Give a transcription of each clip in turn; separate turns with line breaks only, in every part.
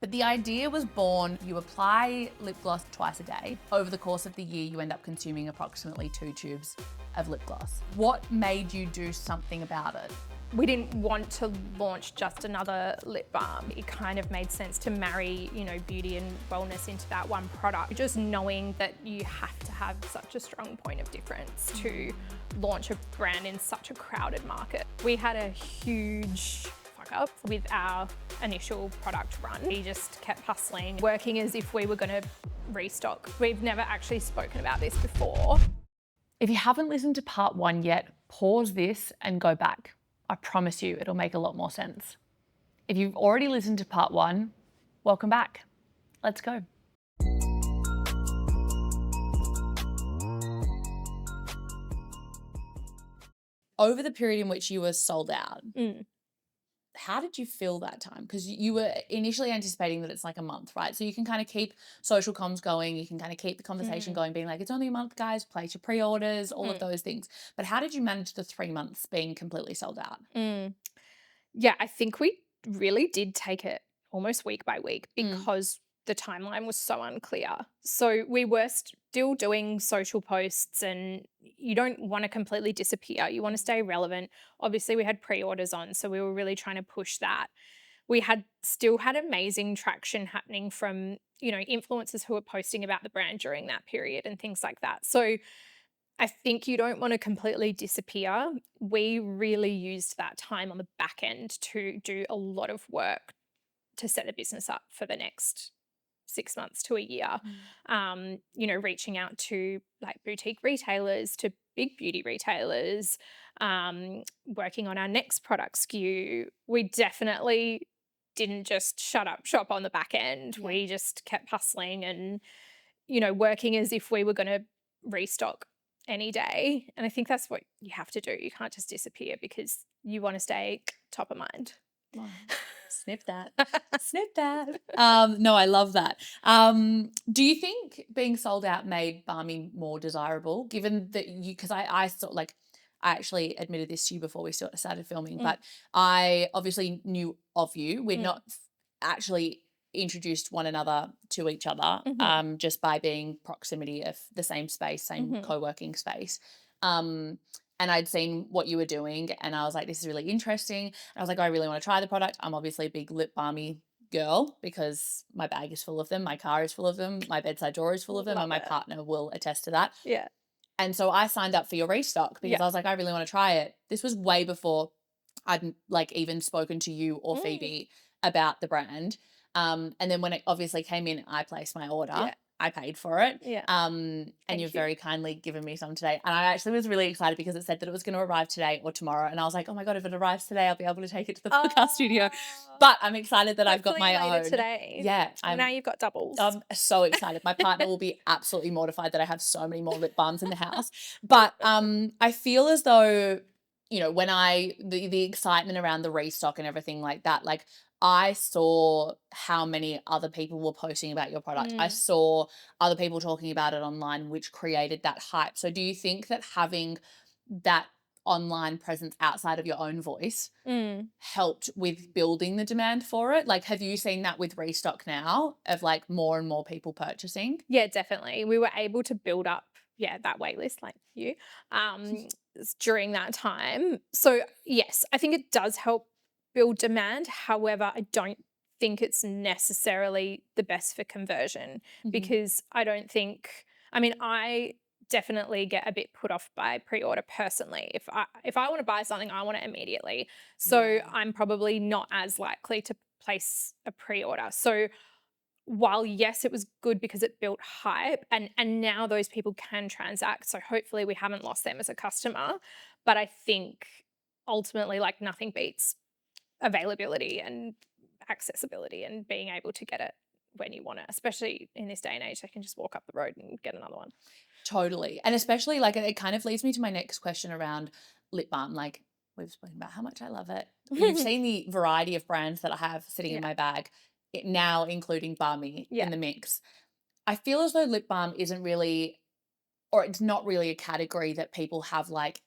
But the idea was born, you apply lip gloss twice a day. Over the course of the year, you end up consuming approximately 2 tubes of lip gloss. What made you do something about it?
We didn't want to launch just another lip balm. It kind of made sense to marry, beauty and wellness into that one product. Just knowing that you have to have such a strong point of difference to launch a brand in such a crowded market. We had a huge fuck up with our initial product run. We just kept hustling, working as if we were going to restock. We've never actually spoken about this before.
If you haven't listened to part 1 yet, pause this and go back. I promise you it'll make a lot more sense. If you've already listened to part 1, welcome back. Let's go. Over the period in which you were sold out, how did you feel that time? Because you were initially anticipating that it's like a month, right? So you can kind of keep social comms going. You can kind of keep the conversation going, being like, it's only a month, guys, place your pre-orders, all of those things. But how did you manage the 3 months being completely sold out?
Yeah, I think we really did take it almost week by week because the timeline was so unclear. So we were still doing social posts, and you don't want to completely disappear. You want to stay relevant. Obviously, we had pre-orders on, so we were really trying to push that. We still had amazing traction happening from, influencers who were posting about the brand during that period and things like that. So I think you don't want to completely disappear. We really used that time on the back end to do a lot of work to set the business up for the next 6 months to a year. Reaching out to like boutique retailers, to big beauty retailers, working on our next product SKU. We definitely didn't just shut up shop on the back end.
Yeah.
We just kept hustling and, working as if we were going to restock any day. And I think that's what you have to do. You can't just disappear because you want to stay top of mind.
Wow. Snip that. Snip that. No, I love that. Do you think being sold out made Balmee more desirable, given that because I sort like, I actually admitted this to you before we started filming, but I obviously knew of you. We'd not actually introduced one another to each other, just by being proximity of the same space, same co-working space. And I'd seen what you were doing and I was like, this is really interesting. And I was like, I really want to try the product. I'm obviously a big lip balmy girl because my bag is full of them. My car is full of them. My bedside drawer is full of them.
Love
and my
it.
partner will attest to that.
Yeah.
And so I signed up for your restock because I was like, I really want to try it. This was way before I'd like even spoken to you or Phoebe about the brand. And then when it obviously came in, I placed my order.
Yeah.
I paid for it.
Yeah.
And you've
you.
very kindly given me some today. And I actually was really excited because it said that it was going to arrive today or tomorrow. And I was like, oh my God, if it arrives today, I'll be able to take it to the podcast studio. But I'm excited that I've got
Hopefully
my
later
own.
today.
Yeah.
Now you've got doubles.
I'm so excited. My partner will be absolutely mortified that I have so many more lip balms in the house. But I feel as though, when the excitement around the restock and everything like that, like I saw how many other people were posting about your product. I saw other people talking about it online, which created that hype. So do you think that having that online presence outside of your own voice helped with building the demand for it? Like, have you seen that with Restock now of like more and more people purchasing?
Yeah, definitely. We were able to build up, that wait list like you, during that time. So yes, I think it does help build demand. However, I don't think it's necessarily the best for conversion because I don't think, I definitely get a bit put off by pre-order personally. If I want to buy something, I want it immediately. So I'm probably not as likely to place a pre-order. So while yes, it was good because it built hype and now those people can transact. So hopefully we haven't lost them as a customer. But I think ultimately like nothing beats availability and accessibility and being able to get it when you want it, especially in this day and age. They can just walk up the road and get another one.
Totally. And especially like it kind of leads me to my next question around lip balm. Like we've spoken about how much I love it. You've seen the variety of brands that I have sitting in my bag, now including Balmee in the mix. I feel as though lip balm isn't really, or it's not really a category that people have like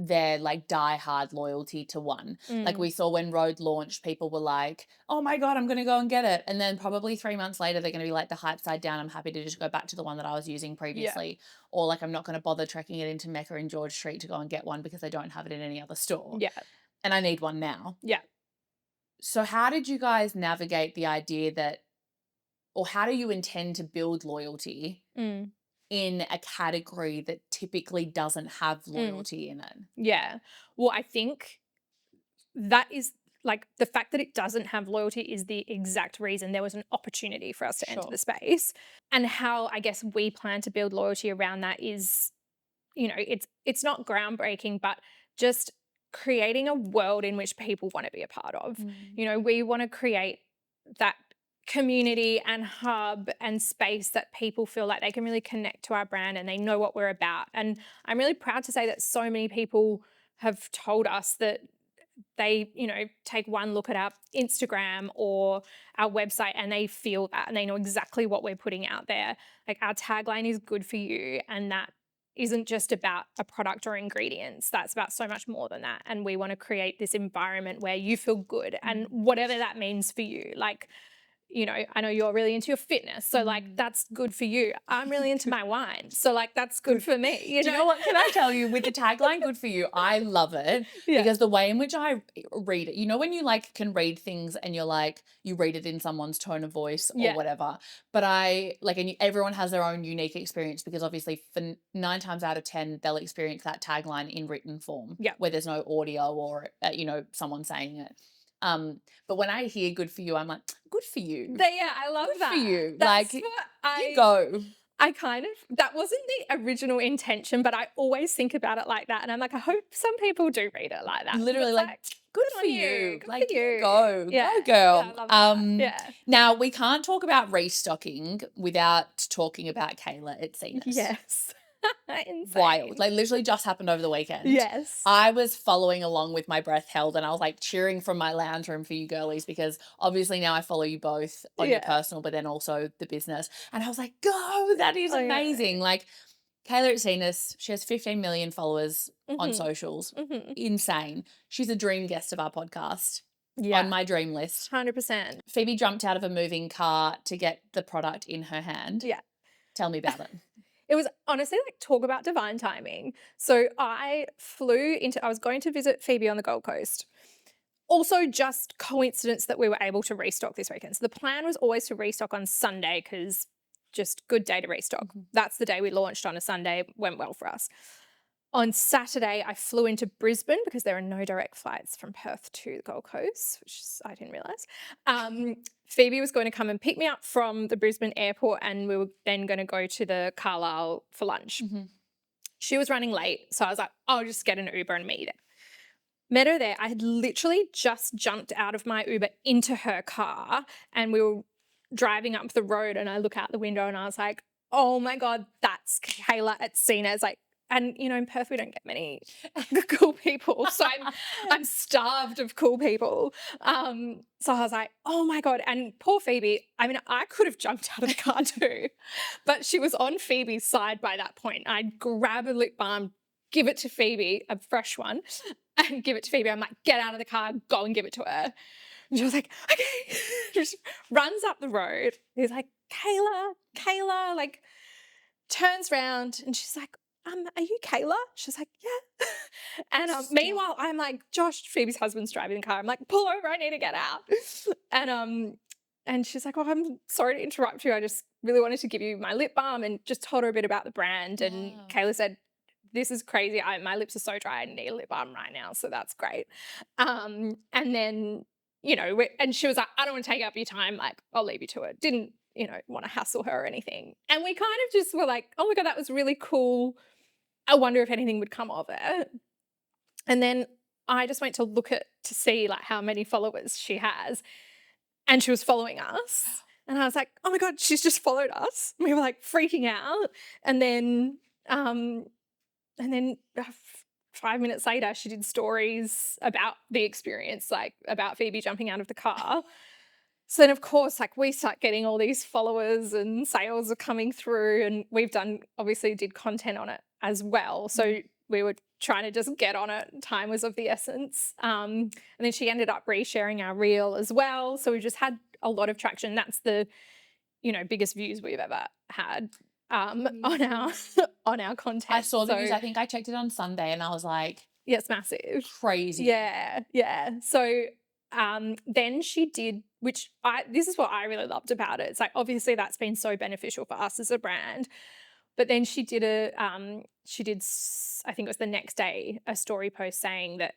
their like die hard loyalty to one. Like we saw when Rode launched, people were like, oh my God, I'm going to go and get it. And then probably 3 months later, they're going to be like, the hype side down. I'm happy to just go back to the one that I was using previously. Or like, I'm not going to bother trekking it into Mecca and George Street to go and get one because I don't have it in any other store.
Yeah.
And I need one now.
Yeah.
So how did you guys navigate the idea that, or how do you intend to build loyalty in a category that typically doesn't have loyalty in it?
Yeah. Well, I think that is like the fact that it doesn't have loyalty is the exact reason there was an opportunity for us to enter the space. And how I guess we plan to build loyalty around that is, you know, it's not groundbreaking, but just creating a world in which people want to be a part of. You know, we want to create that community and hub and space that people feel like they can really connect to our brand and they know what we're about. And I'm really proud to say that so many people have told us that they, you know, take one look at our Instagram or our website and they feel that and they know exactly what we're putting out there. Like our tagline is good for you, and that isn't just about a product or ingredients. That's about so much more than that. And we want to create this environment where you feel good and whatever that means for you. Like, you know, I know you're really into your fitness, so like that's good for you. I'm really into my wine, so like that's good for me.
Do you know what? Can I tell you, with the tagline "Good for you," I love it because the way in which I read it, you know, when you like can read things and you're like, you read it in someone's tone of voice or whatever. But I like, and everyone has their own unique experience because obviously, for 9 times out of 10, they'll experience that tagline in written form, where there's no audio or you know, someone saying it. But when I hear "good for you," I'm like, good for you.
I love
Good
that.
for you.
That's
like,
what
you go.
I kind of, that wasn't the original intention, but I always think about it like that. And I'm like, I hope some people do read it like that.
Literally, like, good for you.
Good
like,
for you.
Go girl.
Yeah, I love that.
Now we can't talk about restocking without talking about Kayla at Cenas.
Yes. Insane.
Wild. Like, literally just happened over the weekend.
Yes.
I was following along with my breath held and I was like cheering from my lounge room for you girlies because obviously now I follow you both on your personal, but then also the business. And I was like, go, that is amazing. Like, Kayla at Cenas, she has 15 million followers on socials. Insane. She's a dream guest of our podcast. On my dream list.
100%.
Phoebe jumped out of a moving car to get the product in her hand.
Yeah.
Tell me about it.
It was honestly like, talk about divine timing. So I was going to visit Phoebe on the Gold Coast. Also just coincidence that we were able to restock this weekend. So the plan was always to restock on Sunday because just good day to restock. That's the day we launched on a Sunday, went well for us. On Saturday, I flew into Brisbane because there are no direct flights from Perth to the Gold Coast, which I didn't realise. Phoebe was going to come and pick me up from the Brisbane airport and we were then going to go to the Carlisle for lunch. She was running late, so I was like, I'll just get an Uber and meet her. Met her there. I had literally just jumped out of my Uber into her car and we were driving up the road and I look out the window and I was like, oh my God, that's Kayla at Cenas. Like, and you know, in Perth we don't get many cool people, so I'm starved of cool people. So I was like, oh my God. And poor Phoebe, I mean, I could have jumped out of the car too, but she was on Phoebe's side by that point. I'd grab a lip balm, give it to Phoebe, a fresh one, and give it to Phoebe. I'm like, get out of the car, go and give it to her. And she was like, okay. Just runs up the road. He's like, Kayla, like turns around and she's like, are you Kayla? She's like, yeah. And meanwhile, I'm like, Josh, Phoebe's husband's driving the car. I'm like, pull over, I need to get out. And she's like, oh, I'm sorry to interrupt you. I just really wanted to give you my lip balm and just told her a bit about the brand. And Kayla said, this is crazy. My lips are so dry. I need a lip balm right now. So that's great. And then, you know, and she was like, I don't want to take up your time. Like, I'll leave you to it. Didn't, you know, want to hassle her or anything. And we kind of just were like, oh my God, that was really cool. I wonder if anything would come of it. And then I just went to look at to see like how many followers she has. And she was following us. And I was like, oh my God, she's just followed us. And we were like freaking out. And then 5 minutes later, she did stories about the experience, like about Phoebe jumping out of the car. So then, of course, like we start getting all these followers and sales are coming through and we've obviously did content on it as well. So we were trying to just get on it. Time was of the essence. And then she ended up resharing our reel as well. So we just had a lot of traction. That's the, biggest views we've ever had on our on our content.
I saw the
So,
views. I think I checked it on Sunday and I was like,
yeah, it's massive.
crazy.
Yeah, yeah. So then she did, this is what I really loved about it. It's like, obviously that's been so beneficial for us as a brand. But then she did I think it was the next day, a story post saying that,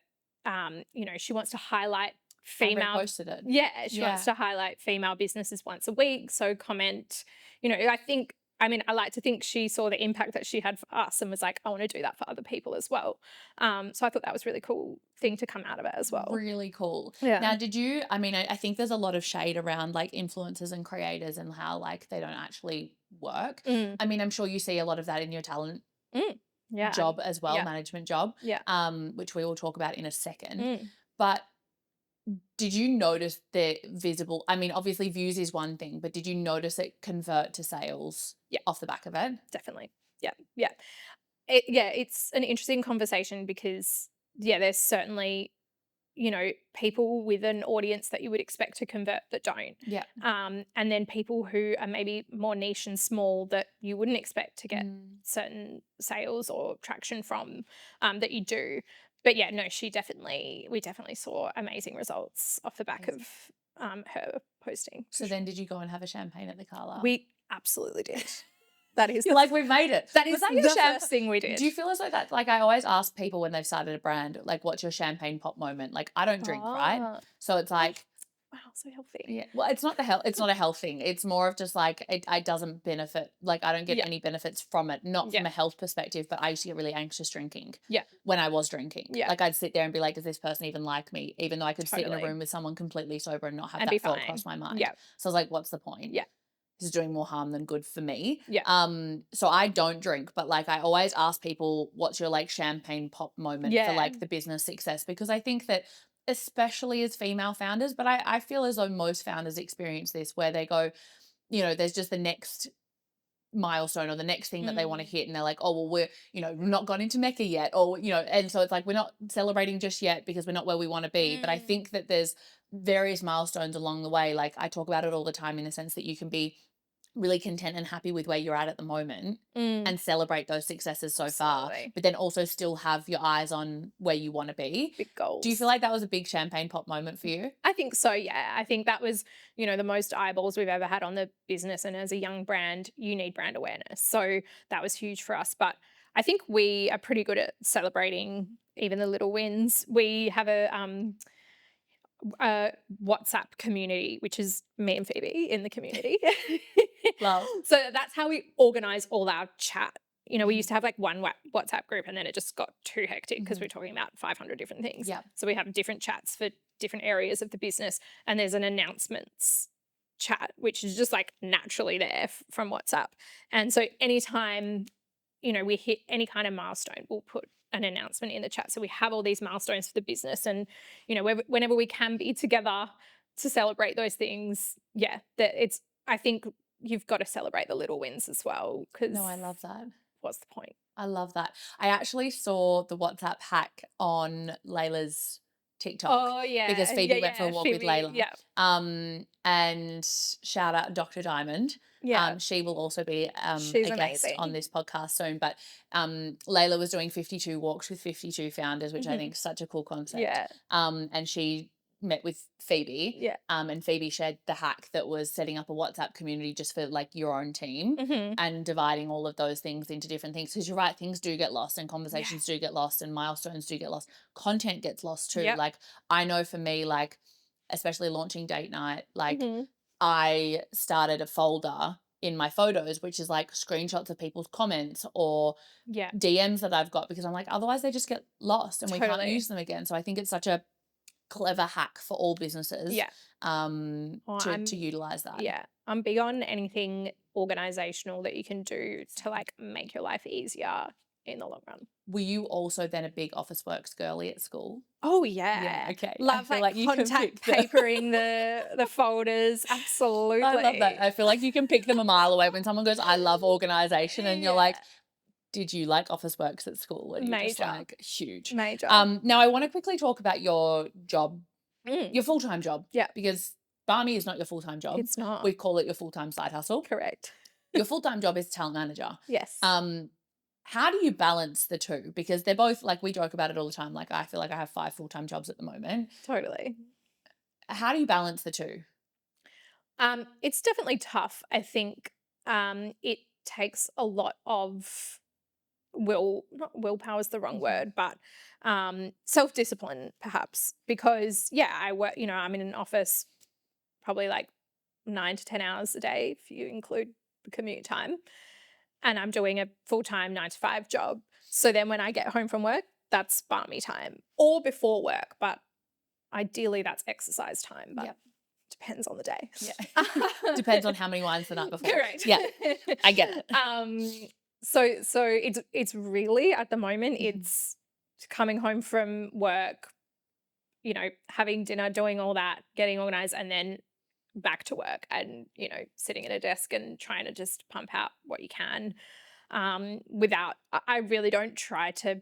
she wants to highlight
I
female.
reposted it.
Yeah, she wants to highlight female businesses once a week. So comment, I like to think she saw the impact that she had for us and was like, I want to do that for other people as well. So I thought that was a really cool thing to come out of it as well.
Really cool.
Yeah.
Now, I think there's a lot of shade around like influencers and creators and how like they don't actually work. I mean, I'm sure you see a lot of that in your talent job as well, management job, which we will talk about in a second. But did you notice the visible, I mean, obviously views is one thing, but did you notice it convert to sales off the back of it?
Definitely. Yeah. It's an interesting conversation because, there's certainly, people with an audience that you would expect to convert that don't.
Yeah.
And then people who are maybe more niche and small that you wouldn't expect to get certain sales or traction from, that you do. But yeah, no, we definitely saw amazing results off the back of her posting.
So then did you go and have a champagne at the Carla?
We absolutely did. That is
You're like, we've made it.
That is the first thing we did.
Do you feel as though that, like, I always ask people when they've started a brand, like, what's your champagne pop moment? Like, I don't drink, right? So it's like,
wow, so healthy.
Yeah. Well, it's not a health thing. It's more of just like it doesn't benefit. Like I don't get any benefits from it, not from a health perspective. But I used to get really anxious drinking.
Yeah.
When I was drinking.
Yeah.
Like I'd sit there and be like, does this person even like me? Even though I could sit in a room with someone completely sober and not have that thought cross my mind.
Yeah.
So I was like, what's the point?
Yeah.
This is doing more harm than good for me.
Yeah.
So I don't drink, but like I always ask people, what's your like champagne pop moment for like the business success? Because I think that especially as female founders, but I feel as though most founders experience this where they go, there's just the next milestone or the next thing that they want to hit and they're like, oh, well, we're not gone into Mecca yet, or and so it's like we're not celebrating just yet because we're not where we want to be. But I think that there's various milestones along the way. Like I talk about it all the time in the sense that you can be really content and happy with where you're at the moment and celebrate those successes so far, but then also still have your eyes on where you want to be.
Big goals.
Do you feel like that was a big champagne pop moment for you?
I think so, yeah. I think that was, the most eyeballs we've ever had on the business, and as a young brand, you need brand awareness. So that was huge for us. But I think we are pretty good at celebrating even the little wins. We have a WhatsApp community, which is me and Phoebe in the community.
Love.
So that's how we organize all our chat. We used to have like one WhatsApp group and then it just got too hectic because we're talking about 500 different things.
Yeah.
So we have different chats for different areas of the business, and there's an announcements chat, which is just like naturally there from WhatsApp. And so anytime, we hit any kind of milestone, we'll put an announcement in the chat. So we have all these milestones for the business, and whenever we can be together to celebrate those things, I think you've got to celebrate the little wins as well.
No, I love that.
What's the point?
I love that. I actually saw the WhatsApp hack on Layla's TikTok.
Oh yeah,
because Phoebe went for a walk with Layla.
Yeah.
And shout out Dr. Diamond.
Yeah.
She will also be
She's
a guest
amazing
on this podcast soon. But Layla was doing 52 walks with 52 founders, which I think is such a cool concept.
Yeah.
And she met with Phoebe.
Yeah.
And Phoebe shared the hack that was setting up a WhatsApp community just for like your own team and dividing all of those things into different things. Because you're right, things do get lost and conversations do get lost and milestones do get lost. Content gets lost too.
Yep.
Like I know for me, like especially launching date night, like I started a folder in my photos, which is like screenshots of people's comments or DMs that I've got, because I'm like, otherwise they just get lost and we can't use them again. So I think it's such a clever hack for all businesses to utilize that.
Yeah. I'm big on anything organizational that you can do to like make your life easier in the long run.
Were you also then a big Officeworks girly at school?
Oh yeah.
Okay.
Love like contact papering the folders. Absolutely.
I love that. I feel like you can pick them a mile away when someone goes, I love organization, and you're like, did you like office works at school? Were you just
Major.
like huge?
Major.
Now I want to quickly talk about your job,
Mm,
your full-time job.
Yeah.
Because Balmee is not your full-time job.
It's not.
We call it your full-time side hustle.
Correct.
Your full-time job is talent manager.
Yes.
How do you balance the two? Because they're both, like, we joke about it all the time. Like, I feel like I have 5 full-time jobs at the moment.
Totally.
How do you balance the two?
It's definitely tough. I think it takes a lot of not willpower is the wrong word, but self-discipline perhaps, because I work, I'm in an office probably like 9 to 10 hours a day if you include the commute time, and I'm doing a full-time 9 to 5 job. So then when I get home from work, that's balmy time, or before work, but ideally that's exercise time, but
Yep.
depends on the day.
Yeah. Depends on how many wines the night before.
Correct.
Yeah, I get it.
So it's really, at the moment,
Mhm.
it's coming home from work, having dinner, doing all that, getting organized, and then back to work, and sitting at a desk and trying to just pump out what you can. Without, I really don't try to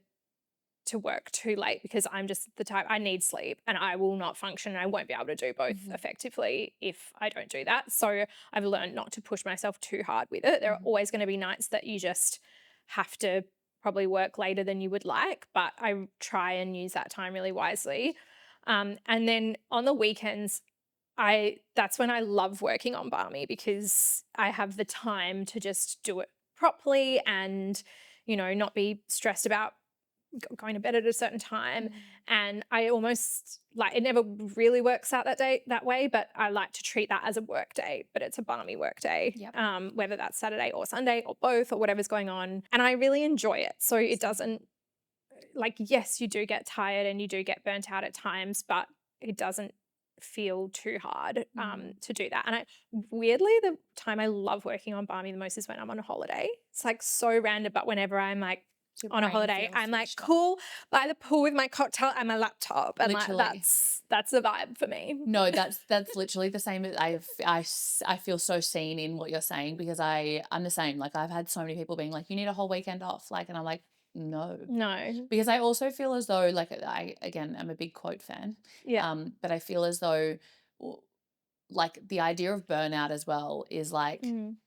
work too late, because I'm just the type, I need sleep and I will not function, and I won't be able to do both
Mhm.
effectively if I don't do that. So I've learned not to push myself too hard with it. There are
Mhm.
always going to be nights that you just have to probably work later than you would like, but I try and use that time really wisely. And then on the weekends, that's when I love working on Balmee, because I have the time to just do it properly and not be stressed about going to bed at a certain time.
Mm.
And I almost, like, it never really works out that way, but I like to treat that as a work day, but it's a balmy work day.
Yep.
Whether that's Saturday or Sunday or both or whatever's going on, and I really enjoy it. So it doesn't, like, yes, you do get tired and you do get burnt out at times, but it doesn't feel too hard to do that. And weirdly, the time I love working on balmy the most is when I'm on a holiday. It's like so random, but whenever I'm like
Your
on a
brain
holiday,
feels
I'm like
switched off.
cool by the pool with my cocktail and my laptop, and like
Literally.
that's the vibe for me.
No, that's literally the same. I feel so seen in what you're saying, because I'm the same. Like, I've had so many people being like, you need a whole weekend off. Like, and I'm like, no.
No.
Because I also feel as though, like, I'm a big quote fan.
Yeah.
But I feel as though, like, the idea of burnout as well is like,
Mm.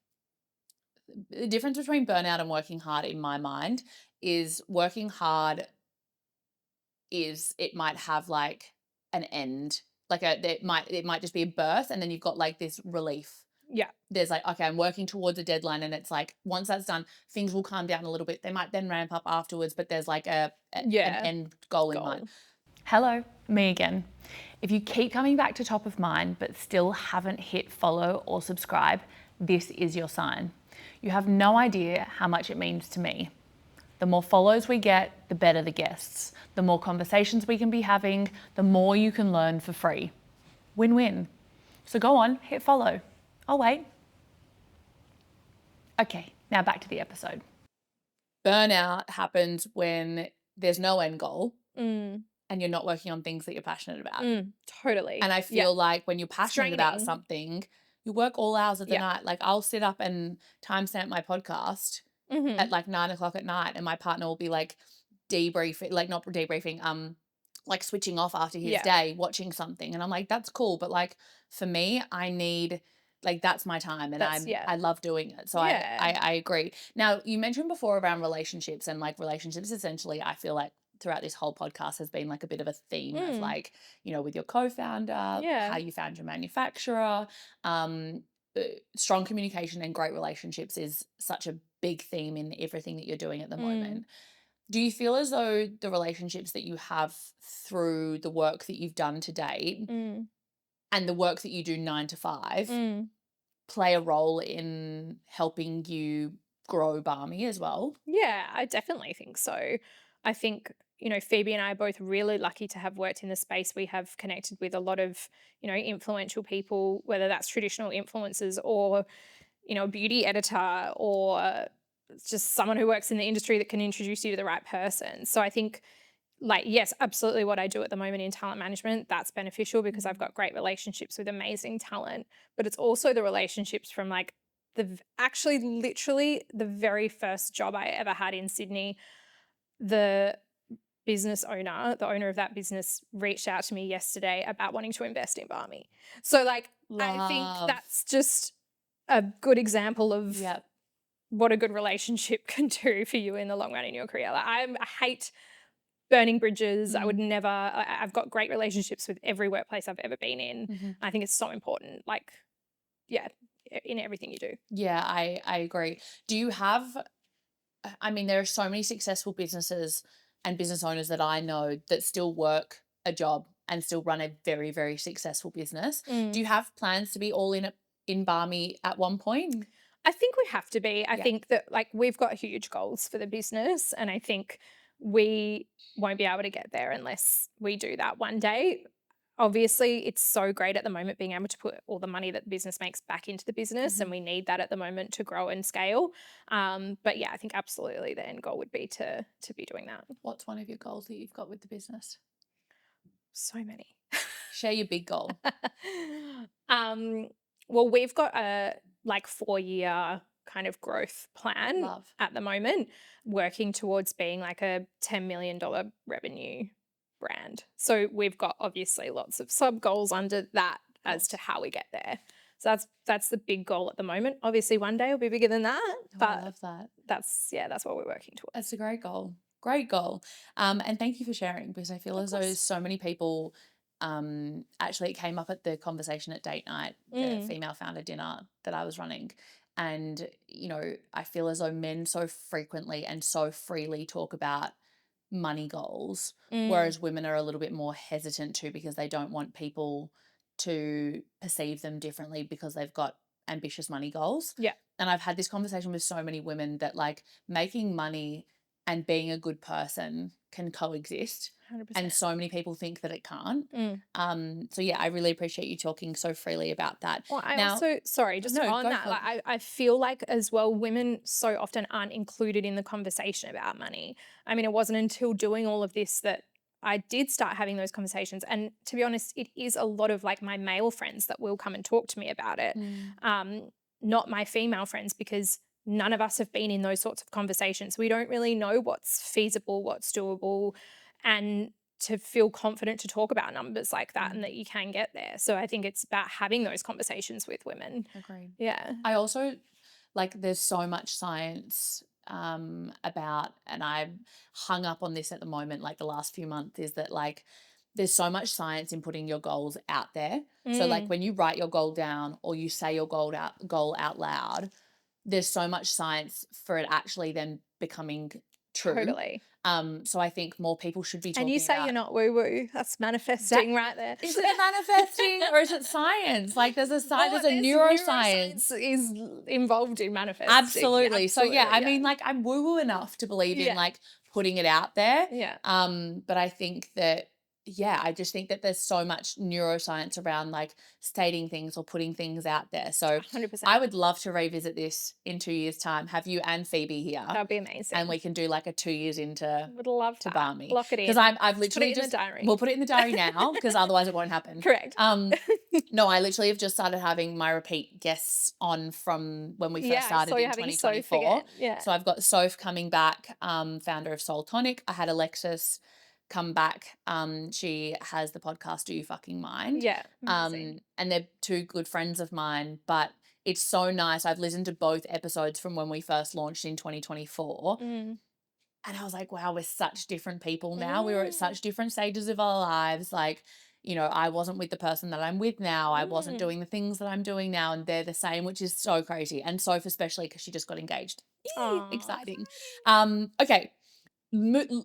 the difference between burnout and working hard in my mind is working hard is, it might have like an end, like it might just be a birth, and then you've got like this relief.
Yeah.
There's like, okay, I'm working towards a deadline, and it's like once that's done, things will calm down a little bit. They might then ramp up afterwards, but there's like an end goal in mind. Hello, me again. If you keep coming back to top of mind but still haven't hit follow or subscribe, this is your sign. You have no idea how much it means to me. The more follows we get, the better the guests. The more conversations we can be having, the more you can learn for free. Win-win. So go on, hit follow. I'll wait. Okay, now back to the episode. Burnout happens when there's no end goal and you're not working on things that you're passionate about.
Totally.
And I feel like when you're passionate about
Straining.
something, you work all hours of the
Yeah.
night. Like, I'll sit up and timestamp my podcast at like 9 o'clock at night, and my partner will be like debriefing, like not debriefing, like switching off after his
Yeah.
day, watching something. And I'm like, that's cool. But like, for me, I need, like, that's my time, and I love doing it. So
Yeah.
I agree. Now, you mentioned before around relationships, and like relationships essentially, I feel like throughout this whole podcast has been like a bit of a theme of like, with your co-founder,
Yeah.
how you found your manufacturer, strong communication and great relationships is such a big theme in everything that you're doing at the moment. Do you feel as though the relationships that you have through the work that you've done to date and the work that you do 9 to 5 play a role in helping you grow Balmee as well?
Yeah, I definitely think so. I think, Phoebe and I are both really lucky to have worked in the space. We have connected with a lot of, influential people, whether that's traditional influencers or, a beauty editor, or just someone who works in the industry that can introduce you to the right person. So I think, like, yes, absolutely, what I do at the moment in talent management, that's beneficial because I've got great relationships with amazing talent, but it's also the relationships from like actually literally the very first job I ever had in Sydney, the the owner of that business reached out to me yesterday about wanting to invest in Balmee. So like I think
Love.
that's just a good example of
Yep.
what a good relationship can do for you in the long run in your career. Like I hate burning bridges. I would never I've got great relationships with every workplace I've ever been in.
Mhm.
I think it's so important. Like, yeah, in everything you do.
Yeah, I agree. Do you have I mean, there are so many successful businesses and business owners that I know that still work a job and still run a very, very successful business. Do
Mm.
you have plans to be all in Balmee at one point?
I think we have to be. I
Yeah.
think that like we've got huge goals for the business, and I think we won't be able to get there unless we do that one day. Obviously, it's so great at the moment being able to put all the money that the business makes back into the business, and
Mhm.
we need that at the moment to grow and scale. But yeah, I think absolutely the end goal would be to be doing that.
What's one of your goals that you've got with the business?
So many.
Share your big goal.
um, well, we've got a like 4-year kind of growth plan
Love.
at the moment, working towards being like a $10 million revenue brand. So we've got obviously lots of sub goals under that as to how we get there. So that's the big goal at the moment. Obviously, one day will be bigger than that,
Oh, I
but
love that.
that's what we're working towards.
That's a great goal. Great goal. And thank you for sharing because I feel
Of
as though
course.
so many people actually it came up at the conversation at date night, the
Mm,
female founder dinner that I was running. And, I feel as though men so frequently and so freely talk about money goals,
mm,
whereas women are a little bit more hesitant to because they don't want people to perceive them differently because they've got ambitious money goals.
yeah,
And I've had this conversation with so many women that like making money and being a good person can coexist. And
100%.
so many people think that it can't.
Mm.
So yeah, I really appreciate you talking so freely about that.
Well, I
Now,
also, sorry, just
no,
on
go
that,
for it.
like I feel like as well, women so often aren't included in the conversation about money. I mean, it wasn't until doing all of this that I did start having those conversations. And to be honest, it is a lot of like my male friends that will come and talk to me about it,
Mm,
um, not my female friends, because none of us have been in those sorts of conversations. We don't really know what's feasible, what's doable, and to feel confident to talk about numbers like that and
mm,
that you can get there. So I think it's about having those conversations with women.
agreed.
Yeah.
I also like there's so much science about and I'm hung up on this at the moment like the last few months is that like there's so much science in putting your goals out there. So like
Mm,
when you write your goal down or you say your goal out loud, there's so much science for it actually then becoming true.
totally.
So I think more people should be
And you
talking
say
about
you're not woo woo. That's
that.
manifesting right there.
Is it manifesting or is it science? Like
Well,
there's a
there's
neuroscience.
neuroscience is involved in manifesting. Yeah,
Absolutely. So yeah,
absolutely.
I
Yeah.
mean like I'm woo-woo enough to believe in
Yeah.
like putting it out there.
Yeah.
But I think that yeah, I just think that there's so much neuroscience around like stating things or putting things out there. So I
100%.
would love to revisit this in 2 years' time. Have you and Phoebe here
That would be
and
amazing.
we can do like a 2 years into
Would love
to
that.
Barmy
Lock it
because
in.
I've
Just put it
literally
in the
just
diary.
we'll put it in the diary now because otherwise it won't happen.
Correct.
No, I literally have just started having my repeat guests on from when we
Yeah,
first
I saw
started
you
in
having Soph again.
2024.
Yeah.
So I've got Soph coming back, founder of Soul Tonic. I had Alexis come back. She has the podcast Do You Fucking Mind?
Yeah. Amazing.
And they're two good friends of mine, but it's so nice. I've listened to both episodes from when we first launched in 2024.
Mm.
And I was like, wow, we're such different people now. We were at
Mm.
such different stages of our lives. Like, I wasn't with the person that I'm with now. I wasn't
Mm.
doing the things that I'm doing now. And they're the same, which is so crazy. And Soph, especially because she just got engaged. Yay,
Aw.
exciting. Okay.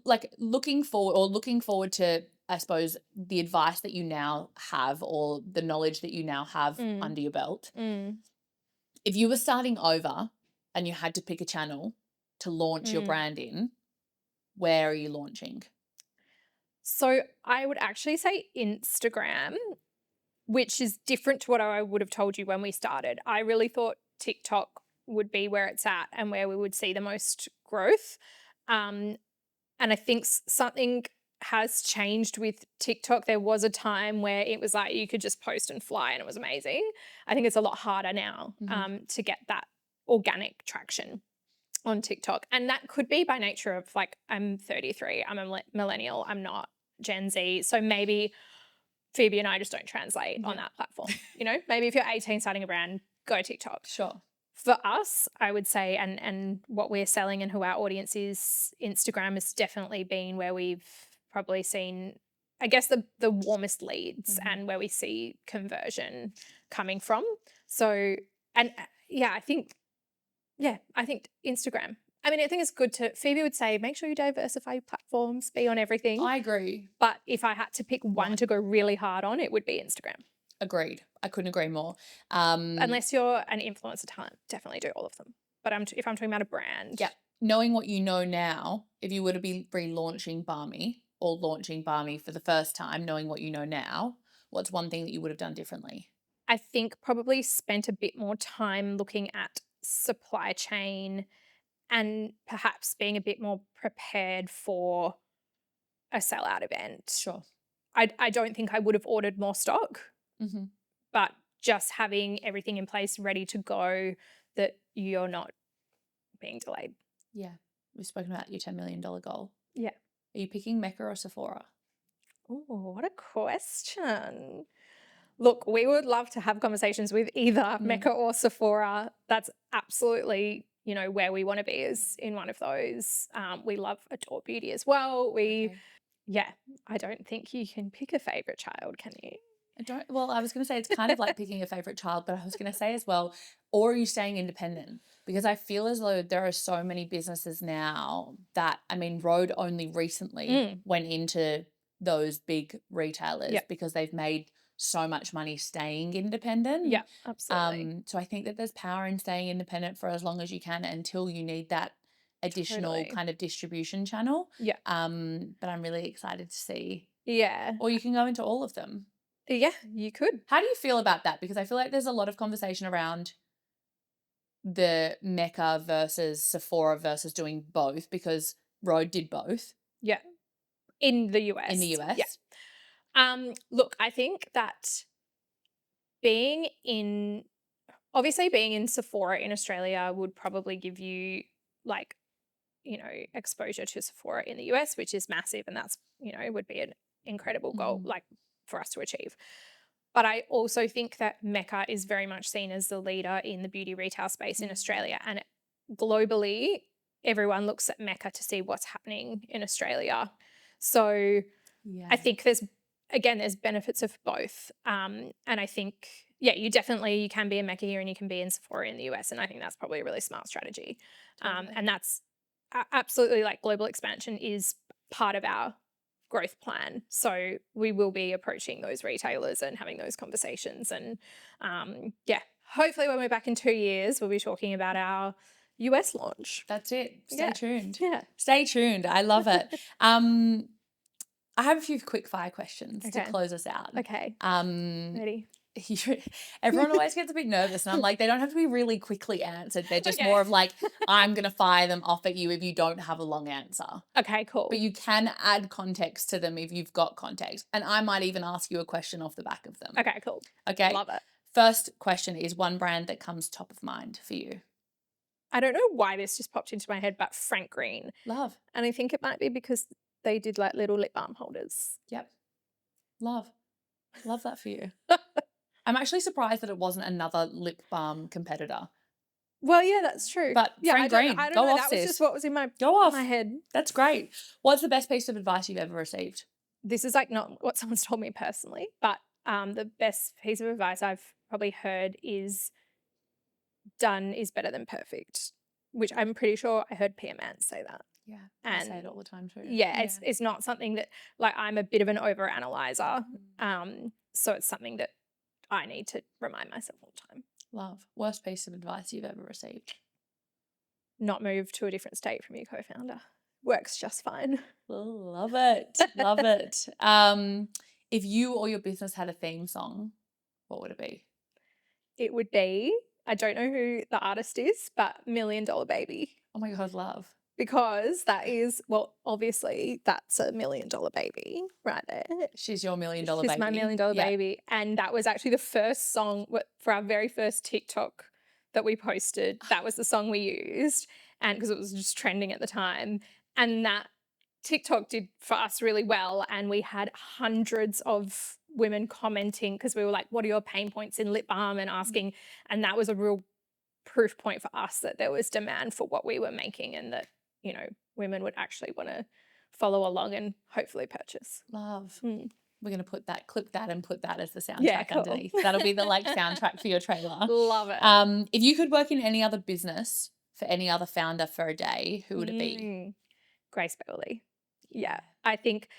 Like looking forward to, I suppose, the advice that you now have or the knowledge that you now have
Mm.
under your belt.
Mm.
If you were starting over and you had to pick a channel to launch your
Mm.
brand in, where are you launching?
So I would actually say Instagram, which is different to what I would have told you when we started. I really thought TikTok would be where it's at and where we would see the most growth. Um, and I think something has changed with TikTok. There was a time where it was like you could just post and fly and it was amazing. I think it's a lot harder now
Mhm.
to get that organic traction on TikTok. And that could be by nature of like, I'm 33, I'm a millennial, I'm not Gen Z. So maybe Phoebe and I just don't translate on that platform. You know, maybe if you're 18 starting a brand, go TikTok.
Sure.
For us, I would say, and what we're selling and who our audience is, Instagram has definitely been where we've probably seen, I guess, the warmest leads and where we see conversion coming from. So, and I think Instagram. I mean, I think it's good to, Phoebe would say, make sure you diversify your platforms, be on everything.
I agree.
But if I had to pick one to go really hard on, it would be Instagram.
Agreed. I couldn't agree more.
Unless you're an influencer talent, definitely do all of them. But if I'm talking about a brand.
Yeah. Knowing what you know now, if you were to be relaunching Balmee or launching Balmee for the first time, knowing what you know now, what's one thing that you would have done differently?
I think probably spent a bit more time looking at supply chain and perhaps being a bit more prepared for a sellout event.
Sure.
I don't think I would have ordered more stock, but just having everything in place ready to go that you're not being delayed.
Yeah. We've spoken about your $10 million goal.
Yeah.
Are you picking Mecca or Sephora?
Oh, what a question. Look, we would love to have conversations with either Mecca or Sephora. That's absolutely, you know, where we want to be is in one of those. We adore beauty as well. I don't think you can pick a favorite child, can you?
I was going to say it's kind of like picking a favorite child, but I was going to say as well, or are you staying independent? Because I feel as though there are so many businesses now that, I mean, Rode only recently went into those big retailers because they've made so much money staying independent.
Yeah, absolutely.
So I think that there's power in staying independent for as long as you can until you need that additional kind of distribution channel.
Yeah.
But I'm really excited to see.
Yeah.
Or you can go into all of them.
Yeah, you could.
How do you feel about that? Because I feel like there's a lot of conversation around the Mecca versus Sephora versus doing both because Rode did both.
Yeah. In the US. Yeah. Look, I think that being in Sephora in Australia would probably give you like, you know, exposure to Sephora in the US, which is massive. And that's, you know, would be an incredible goal like for us to achieve. But I also think that Mecca is very much seen as the leader in the beauty retail space in Australia. And globally, everyone looks at Mecca to see what's happening in Australia. So I think there's benefits of both. And I think, you can be in Mecca here and you can be in Sephora in the US. And I think that's probably a really smart strategy. And that's absolutely like global expansion is part of our growth plan. So we will be approaching those retailers and having those conversations. And hopefully when we're back in 2 years, we'll be talking about our US launch.
That's it. Stay tuned.
Yeah.
Stay tuned. I love it. I have a few quick fire questions to close us out.
Okay. Ready?
Everyone always gets a bit nervous and I'm like, they don't have to be really quickly answered. They're just more of like, I'm going to fire them off at you if you don't have a long answer.
Okay, cool.
But you can add context to them if you've got context. And I might even ask you a question off the back of them.
Okay, cool.
Okay.
Love it.
First question is one brand that comes top of mind for you.
I don't know why this just popped into my head, but Frank Green.
Love.
And I think it might be because they did like little lip balm holders.
Yep. Love that for you. I'm actually surprised that it wasn't another lip balm competitor.
Well, yeah, that's true.
But Frank Green,
I don't
go
know.
off,
That
sis.
was just what was in my head.
That's great. What's the best piece of advice you've ever received?
This is like not what someone's told me personally, but the best piece of advice I've probably heard is done is better than perfect, which I'm pretty sure I heard Pia Mance say that.
Yeah, I say it all the time too.
Yeah, it's not something that, like, I'm a bit of an overanalyzer. So it's something that I need to remind myself all the time.
Love. Worst piece of advice you've ever received?
Not move to a different state from your co-founder. Works just fine.
Love it. Love it. If you or your business had a theme song, what would it be?
It would be, I don't know who the artist is, but $1 Million Baby.
Oh my God, love.
Because that is, well, obviously that's a $1 Million Baby right there.
She's your $1 Million Baby.
She's my $1 Million Baby. And that was actually the first song for our very first TikTok that we posted, that was the song we used, and because it was just trending at the time, and that TikTok did for us really well, and we had hundreds of women commenting because we were like, "What are your pain points in lip balm?" and asking, and that was a real proof point for us that there was demand for what we were making, and that, you know, women would actually want to follow along and hopefully purchase.
Love.
Mm.
We're going to clip that and put that as the
Yeah,
soundtrack
cool.
underneath. That'll be the like soundtrack for your trailer.
Love it.
If you could work in any other business for any other founder for a day, who would it be?
Grace Beverley. Yeah. I think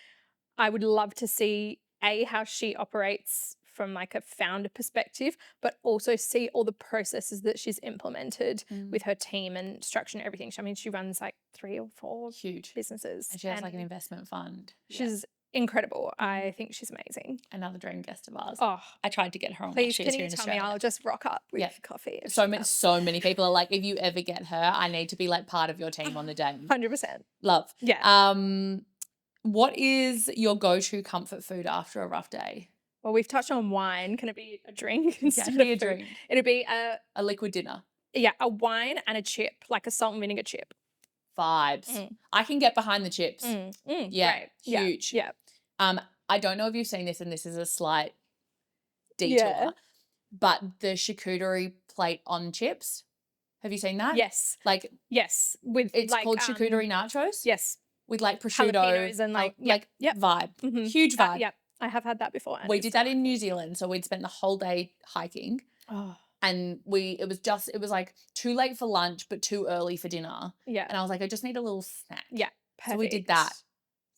I would love to see how she operates from like a founder perspective, but also see all the processes that she's implemented with her team and structure and everything. I mean, she runs like 3 or 4
Huge
businesses.
And she has like an investment fund.
She's incredible. I think she's amazing.
Another dream guest of ours.
Oh,
I tried to get her on.
please,
She
can
was here
you
in
tell me?
Australia.
I'll just rock up with coffee.
So many people are like, if you ever get her, I need to be like part of your team on the day.
100%.
Love.
Yeah.
What is your go-to comfort food after a rough day?
Well, we've touched on wine. Can it be a drink instead
Can
of
be a
food?
drink.
It'd be
A liquid dinner.
Yeah, a wine and a chip, like a salt and vinegar chip.
Vibes. I can get behind the chips. Yeah,
Great.
huge.
Yeah.
I don't know if you've seen this, and this is a slight detour, but the charcuterie plate on chips. Have you seen that?
Yes.
Like,
yes, with
it's
like,
called charcuterie nachos.
Yes,
with like prosciutto
jalapenos and like
vibe. Huge vibe.
Yep, I have had that before.
We did that in New Zealand, so we'd spent the whole day hiking.
Oh.
And it was like too late for lunch, but too early for dinner.
Yeah.
And I was like, I just need a little snack.
Yeah. Perfect.
So we did that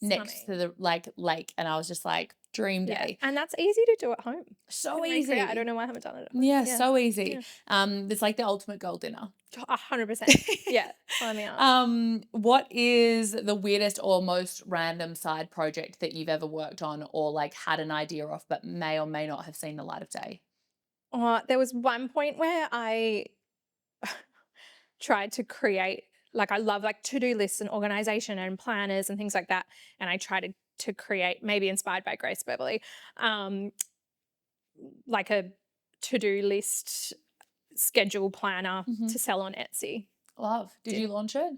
next to the like lake, and I was just like, dream day.
And that's easy to do at home.
So easy.
I don't know why I haven't done it.
Yeah, so easy. It's like the ultimate girl dinner.
100%. Yeah. Sign me up.
What is the weirdest or most random side project that you've ever worked on or like had an idea of but may or may not have seen the light of day?
There was one point where I tried to create, like, I love like to-do lists and organization and planners and things like that. And I tried to create, maybe inspired by Grace Beverly, like a to-do list schedule planner to sell on Etsy.
Love. Did you launch it?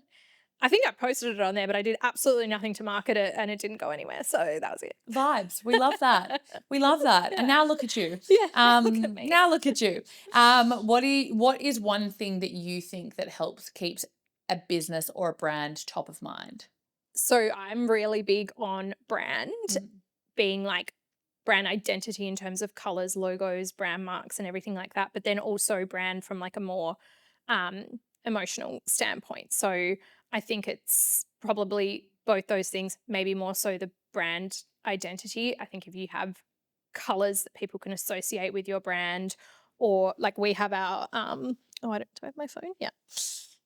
I think I posted it on there, but I did absolutely nothing to market it, and it didn't go anywhere. So that was it.
Vibes. We love that. We love that. And now look at you.
Yeah. Look at me.
Now look at you. What is one thing that you think that keeps a business or a brand top of mind?
So I'm really big on brand being like brand identity in terms of colors, logos, brand marks, and everything like that. But then also brand from like a more emotional standpoint. So I think it's probably both those things, maybe more so the brand identity. I think if you have colors that people can associate with your brand, or like we have our do I have my phone? Yeah.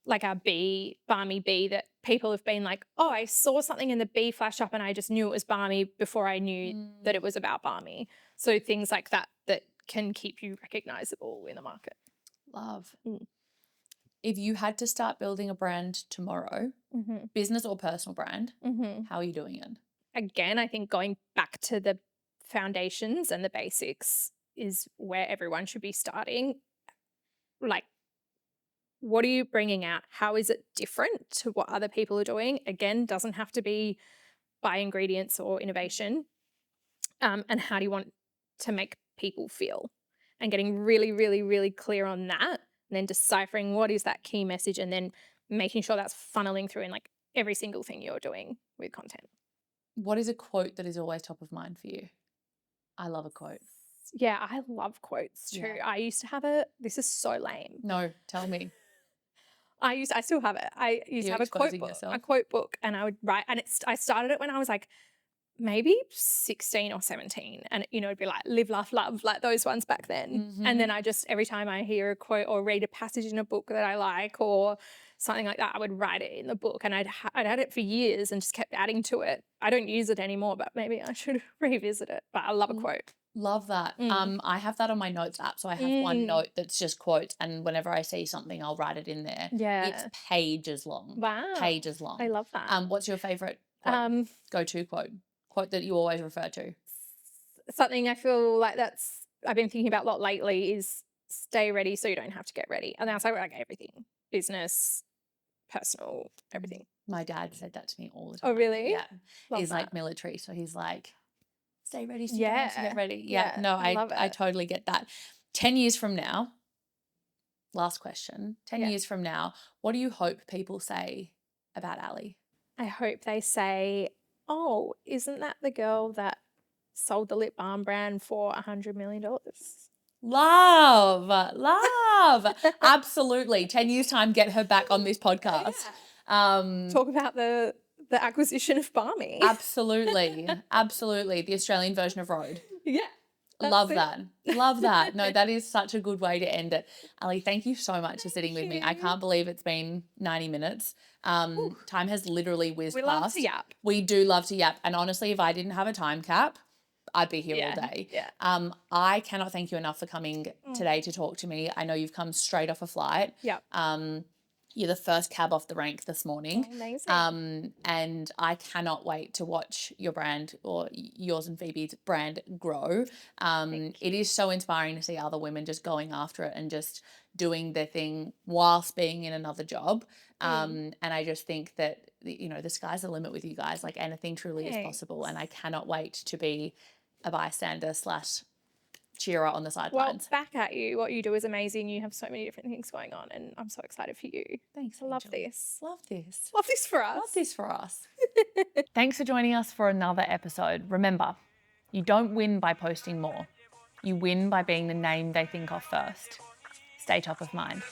Like our Balmee bee, that people have been like, oh, I saw something in the bee flash up and I just knew it was Balmee before I knew that it was about Balmee. So things like that can keep you recognizable in the market.
Love. If you had to start building a brand tomorrow, business or personal brand, how are you doing it?
Again, I think going back to the foundations and the basics is where everyone should be starting. Like, what are you bringing out? How is it different to what other people are doing? Again, doesn't have to be by ingredients or innovation. And how do you want to make people feel? And getting really, really, really clear on that, and then deciphering what is that key message, and then making sure that's funneling through in like every single thing you're doing with content.
What is a quote that is always top of mind for you? I love a quote.
Yeah, I love quotes too. Yeah. I used to have this is so lame.
No, tell me.
I still have it. I used to have a quote book, and I would write, and I started it when I was like maybe 16 or 17, and it'd be like live, laugh, love, like those ones back then. And then I just, every time I hear a quote or read a passage in a book that I like or something like that, I would write it in the book, and I'd had it for years and just kept adding to it. I don't use it anymore, but maybe I should revisit it. But I love a quote.
Love that. I have that on my notes app, so I have one note that's just quotes, and whenever I see something, I'll write it in there.
Yeah,
it's pages long.
Wow,
pages long.
I love that.
What's your favorite go-to quote that you always refer to?
Something I feel like I've been thinking about a lot lately is stay ready so you don't have to get ready. And that's like everything, business, personal, everything.
My dad said that to me all the time.
Oh, really?
Yeah.
Love
He's like
that.
military, so he's like, stay ready so you don't have to get
Yeah.
ready. Yeah.
Yeah,
No,
I love
I
it.
totally get that. 10 years from now, last question. 10
Yeah.
years from now, what do you hope people say about Ali?
I hope they say, oh, isn't that the girl that sold the lip balm brand for $100 million?
Love. Absolutely. 10 years time, get her back on this podcast.
Talk about the acquisition of Balmee.
Absolutely. Absolutely. The Australian version of Road.
Yeah.
Love that. Love that. No, that is such a good way to end it. Ali, thank you so much for sitting with me. I can't believe it's been 90 minutes. Time has literally whizzed
We
past.
love to yap.
We do love to yap. And honestly, if I didn't have a time cap, I'd be here all day.
Yeah.
I cannot thank you enough for coming today to talk to me. I know you've come straight off a flight.
Yep.
You're the first cab off the rank this morning.
Oh, amazing.
And I cannot wait to watch your brand, or yours and Phoebe's brand, grow. It is so inspiring to see other women just going after it and just doing their thing whilst being in another job. And I just think that, you know, the sky's the limit with you guys. Like, anything truly is possible. And I cannot wait to be a bystander / cheerer on the sidelines.
Well, back at you. What you do is amazing. You have so many different things going on, and I'm so excited for you.
Thanks.
I love
Angel.
this.
Love this.
Love this for us.
Love this for us. Thanks for joining us for another episode. Remember, you don't win by posting more. You win by being the name they think of first. Stay top of mind.